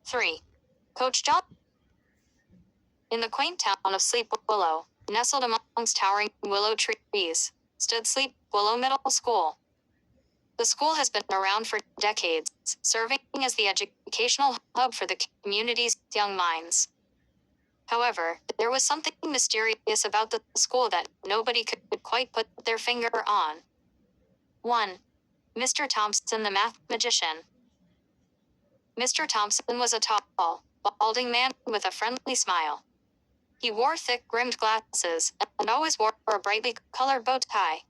3. Coach John. In the quaint town of Sleep Willow, nestled amongst towering willow trees, stood Sleep Willow Middle School. The school has been around for decades, serving as the educational hub for the community's young minds. However, there was something mysterious about the school that nobody could quite put their finger on. 1. Mr. Thompson, the math magician. Mr. Thompson was a tall, balding man with a friendly smile. He wore thick-rimmed glasses and always wore a brightly colored bow tie.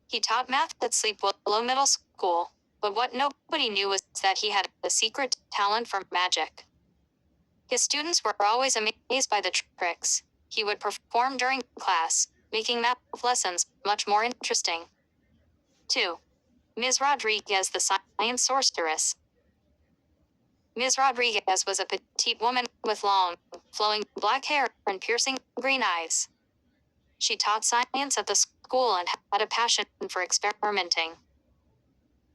He taught math at Sleep Willow Middle School, but what nobody knew was that he had a secret talent for magic. His students were always amazed by the tricks he would perform during class, making math lessons much more interesting. 2. Ms. Rodriguez, the science sorceress. Ms. Rodriguez was a petite woman with long, flowing black hair and piercing green eyes. She taught science at the school and had a passion for experimenting.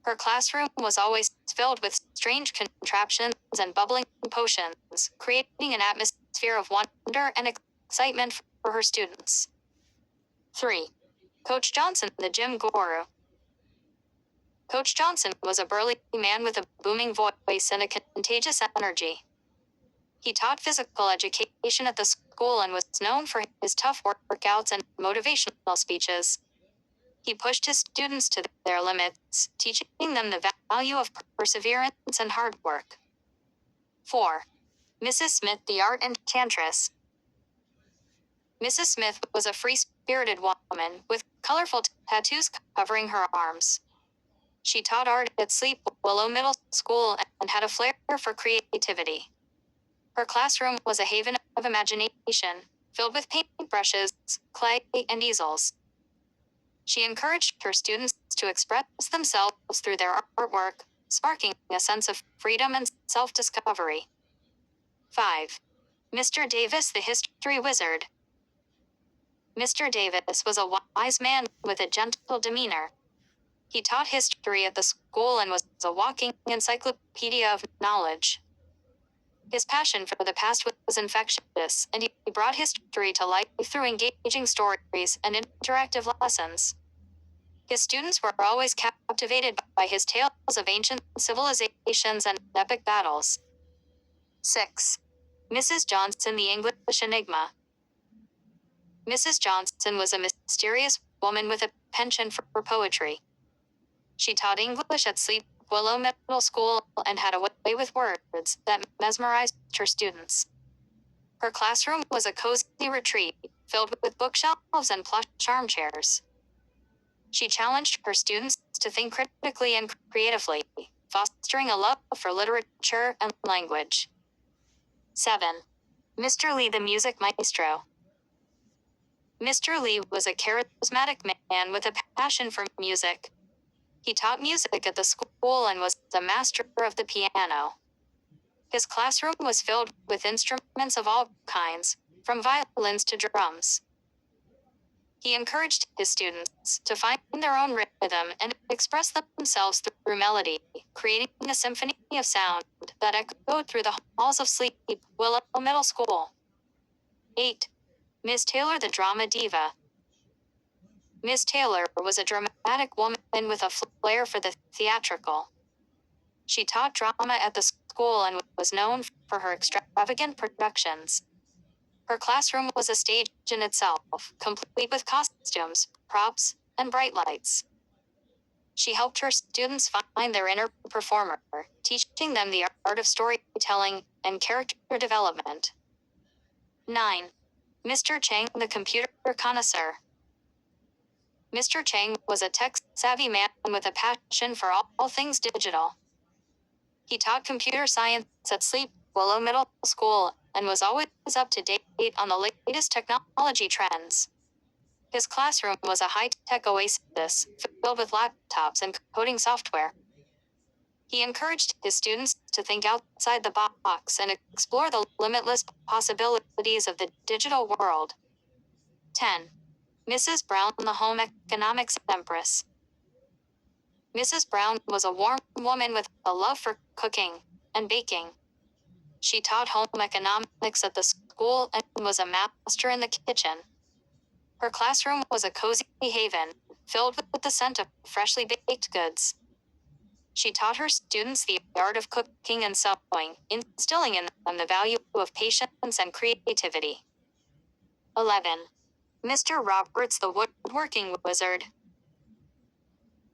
Her classroom was always filled with strange contraptions and bubbling potions, creating an atmosphere of wonder and excitement for her students. 3. Coach Johnson, the gym guru. Coach Johnson was a burly man with a booming voice and a contagious energy. He taught physical education at the school and was known for his tough workouts and motivational speeches. He pushed his students to their limits, teaching them the value of perseverance and hard work. 4. Mrs. Smith, the art enchantress. Mrs. Smith was a free-spirited woman with colorful tattoos covering her arms. She taught art at Sleep Willow Middle School and had a flair for creativity. Her classroom was a haven of imagination, filled with paintbrushes, clay, and easels. She encouraged her students to express themselves through their artwork, sparking a sense of freedom and self-discovery. 5. Mr. Davis, the history wizard. Mr. Davis was a wise man with a gentle demeanor. He taught history at the school and was a walking encyclopedia of knowledge. His passion for the past was infectious, and he brought history to life through engaging stories and interactive lessons. His students were always captivated by his tales of ancient civilizations and epic battles. 6. Mrs. Johnson, the English enigma. Mrs. Johnson was a mysterious woman with a penchant for poetry. She taught English at Sleep Willow Middle School and had a way with words that mesmerized her students. Her classroom was a cozy retreat, filled with bookshelves and plush armchairs. She challenged her students to think critically and creatively, fostering a love for literature and language. 7. Mr. Lee, the music maestro. Mr. Lee was a charismatic man with a passion for music. He taught music at the school and was a master of the piano. His classroom was filled with instruments of all kinds, from violins to drums. He encouraged his students to find their own rhythm and express themselves through melody, creating a symphony of sound that echoed through the halls of Sleep Willow Middle School. 8. Miss Taylor, the drama diva. Miss Taylor was a dramatic woman with a flair for the theatrical. She taught drama at the school and was known for her extravagant productions. Her classroom was a stage in itself, complete with costumes, props, and bright lights. She helped her students find their inner performer, teaching them the art of storytelling and character development. 9. Mr. Chang, the computer connoisseur. Mr. Chang was a tech-savvy man with a passion for all things digital. He taught computer science at Sleep Willow Middle School and was always up to date on the latest technology trends. His classroom was a high-tech oasis filled with laptops and coding software. He encouraged his students to think outside the box and explore the limitless possibilities of the digital world. 10. Mrs. Brown, the home economics empress. Mrs. Brown was a warm woman with a love for cooking and baking. She taught home economics at the school and was a master in the kitchen. Her classroom was a cozy haven, filled with the scent of freshly baked goods. She taught her students the art of cooking and sewing, instilling in them the value of patience and creativity. 11. Mr. Roberts, the woodworking wizard.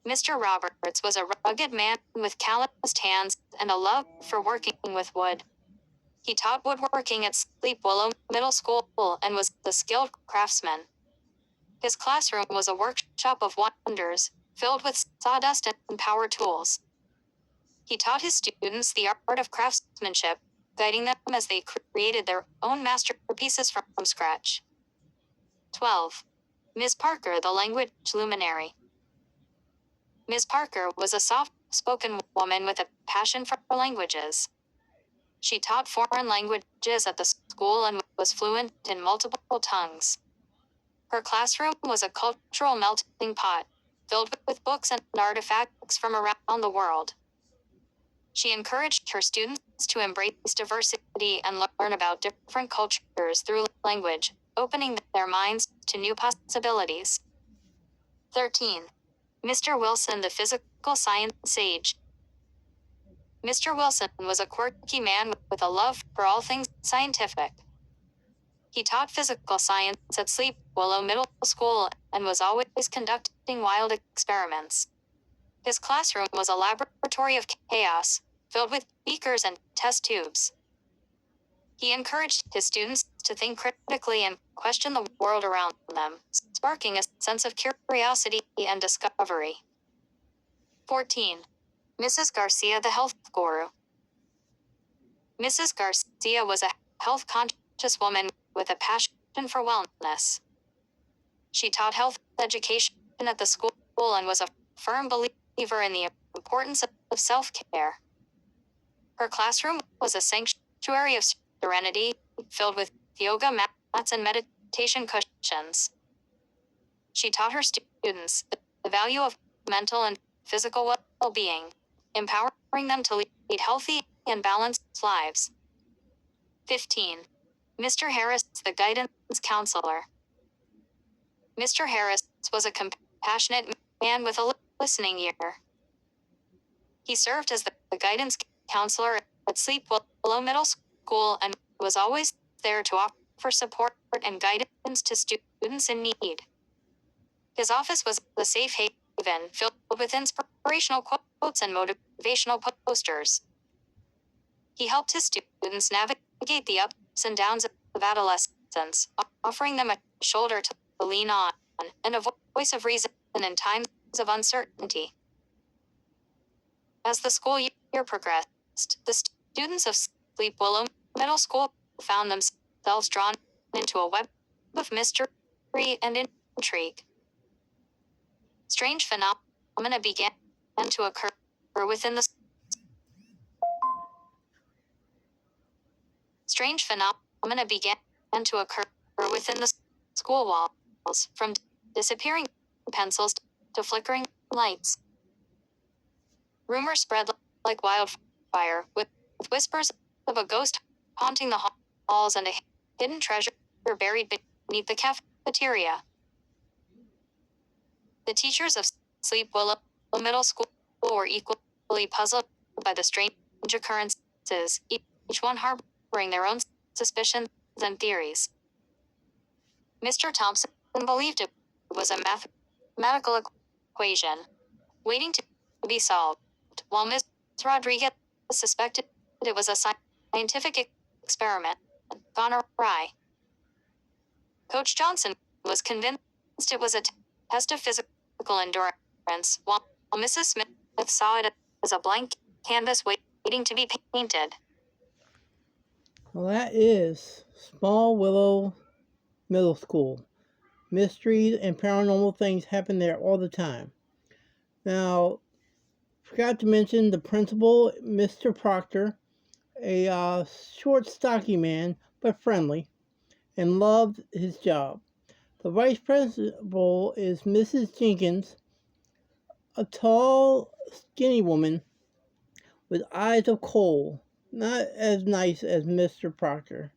Mr. Roberts was a rugged man with calloused hands and a love for working with wood. He taught woodworking at Sleep Willow Middle School and was a skilled craftsman. His classroom was a workshop of wonders, filled with sawdust and power tools. He taught his students the art of craftsmanship, guiding them as they created their own masterpieces from scratch. 12. Miss Parker, the language luminary. Miss Parker was a soft-spoken woman with a passion for languages. She taught foreign languages at the school and was fluent in multiple tongues. Her classroom was a cultural melting pot, filled with books and artifacts from around the world. She encouraged her students to embrace diversity and learn about different cultures through language, opening their minds to new possibilities. 13. Mr. Wilson, the physical science sage. Mr. Wilson was a quirky man with a love for all things scientific. He taught physical science at Sleep Willow Middle School and was always conducting wild experiments. His classroom was a laboratory of chaos, filled with beakers and test tubes. He encouraged his students to think critically and question the world around them, sparking a sense of curiosity and discovery. 14. Mrs. Garcia, the health guru. Mrs. Garcia was a health-conscious woman with a passion for wellness. She taught health education at the school and was a firm believer in the importance of self-care. Her classroom was a sanctuary of serenity, filled with yoga mats and meditation cushions. She taught her students the value of mental and physical well-being, empowering them to lead healthy and balanced lives. 15. Mr. Harris, the guidance counselor. Mr. Harris was a compassionate man with a listening ear. He served as the guidance counselor at Sleep Willow Middle School and was always there to offer support and guidance to students in need. His office was a safe haven filled with inspirational quotes and motivational posters. He helped his students navigate the ups and downs of adolescence, offering them a shoulder to lean on and a voice of reason in times of uncertainty. As the school year progressed, the students of Sleep Willow Middle School found themselves drawn into a web of mystery and intrigue. Strange phenomena began to occur within the school walls, from disappearing pencils to flickering lights. Rumors spread like wildfire, with whispers of a ghost haunting the halls and a hidden treasure buried beneath the cafeteria. The teachers of Sleep Willow Middle School were equally puzzled by the strange occurrences, each one harboring their own suspicions and theories. Mr. Thompson believed it was a mathematical equation, waiting to be solved, while Ms. Rodriguez suspected it was a scientific experiment gone awry. Coach Johnson was convinced it was a test of physical endurance, while Mrs. Smith saw it as a blank canvas waiting to be painted. Well, that is Small Willow Middle School. Mysteries and paranormal things happen there all the time. Now, forgot to mention the principal, Mr. Proctor, a short, stocky man, but friendly, and loved his job. The vice principal is Mrs. Jenkins, a tall, skinny woman with eyes of coal. not as nice as Mr. Proctor.